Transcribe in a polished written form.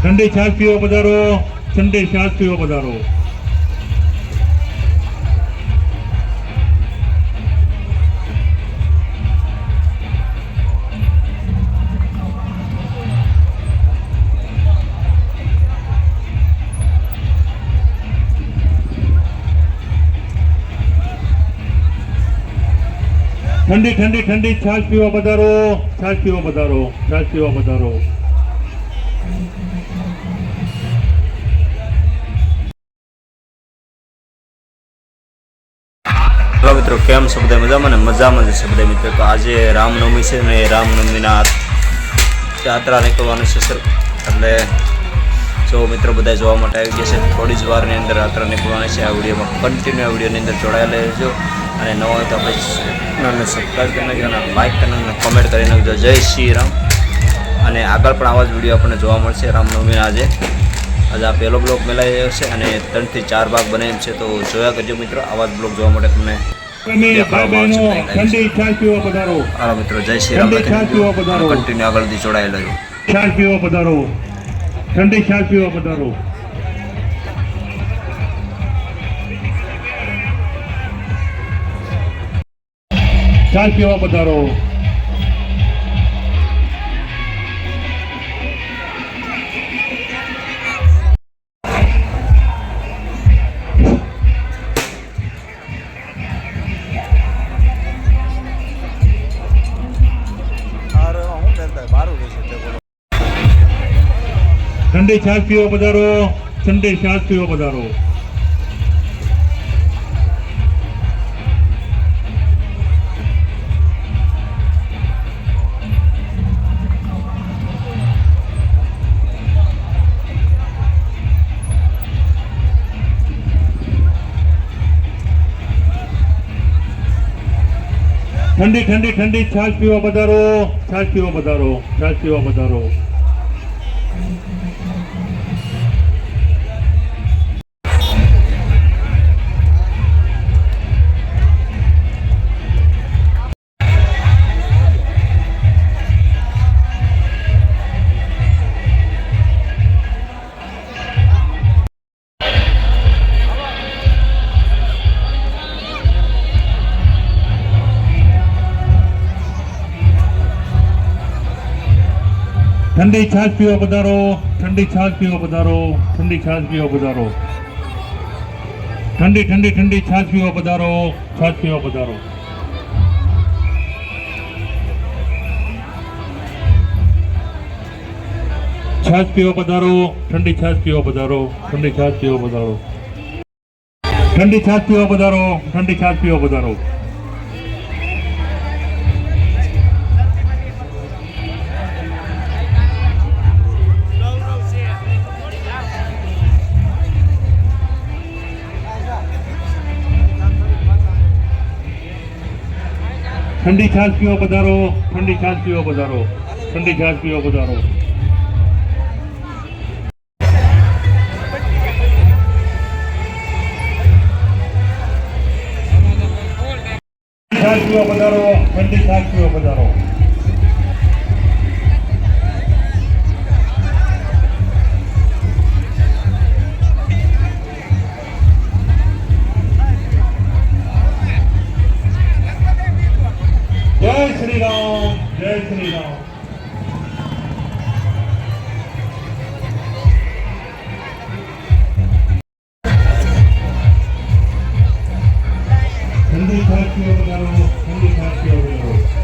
ઠંડી છાશ પીવો પધારો. ઠંડી છાશ પીવો પધારો. ઠંડી ઠંડી ઠંડી છાશ પીવા પધારો. છાશ પીવા પધારો. છાશ પીવા પધારો. હેલો મિત્રો, કેમ છો બધા? મજામાં ને? મજામાં જ છે બધા મિત્રો. તો આજે રામનવમી છે ને રામનવમીના યાત્રા નીકળવાની છે સર, એટલે જો મિત્રો બધા જોવા માટે આવી ગયા છે. થોડી જ વારની અંદર યાત્રા નીકળવાની છે. આ વિડીયોમાં કન્ટિન્યુ આ વિડીયોની અંદર જોડાયેલા રહેજો અને નવો હોય તો આપણે ચેનલને સબસ્ક્રાઈબ કરી નાખજો અને લાઈક કરી નાખજો, કમેન્ટ કરી નાખજો. જય શ્રી રામ. અને આગળ પણ આવા જ વિડીયો આપણને જોવા મળશે રામનવમીના. આજે આ પહેલો બ્લોગ મેલાઈ રહ્યો છે અને 3 થી 4 ભાગ બને એમ છે, તો જોયા કરજો મિત્રો. આવા જ બ્લોગ જોવા માટે તમને ઠંડી છાશ પીવા પધારો. હાલો મિત્રો, જય શ્રી રામ. કન્ટિન્યુ આગળથી જોડાયેલા છો. છાશ પીવા પધારો. ઠંડી છાશ પીવા પધારો. છાશ પીવા પધારો. ઠંડી છાશ પીવા પધારો. ઠંડી છાશ પીવા પધારો. ઠંડી ઠંડી ઠંડી છાશ પીવા પધારો. છાશ પીવા પધારો. છાશ પીવા પધારો. ઠંડી છાશ પીવા પધારો. ઠંડી છાશ પીવા પધારો. ઠંડી છાશ પીવા પધારો. ઠંડી ઠંડી ઠંડી છાશ પીવા પધારો. છાશ પીવા પધારો. છાશ પીવા પધારો. ઠંડી છાશ પીવા પધારો. ઠંડી છાશ પીવા પધારો. ઠંડી છાશ પીવા પધારો. ઠંડી છાશ પીવા પધારો. ઠંડી છાશ પીવા પધારો. ઠંડી છાશ પીવા પધારો. ઠંડી છાશ પીવા પધારો. છાશ પીવા પધારો. ઠંડી છાશ પીવા પધારો. જય શ્રી રામ. જય શ્રી રામ. ઠંડી છાશ પીવા પધારો. ઠંડી છાશ પીવા પધારો.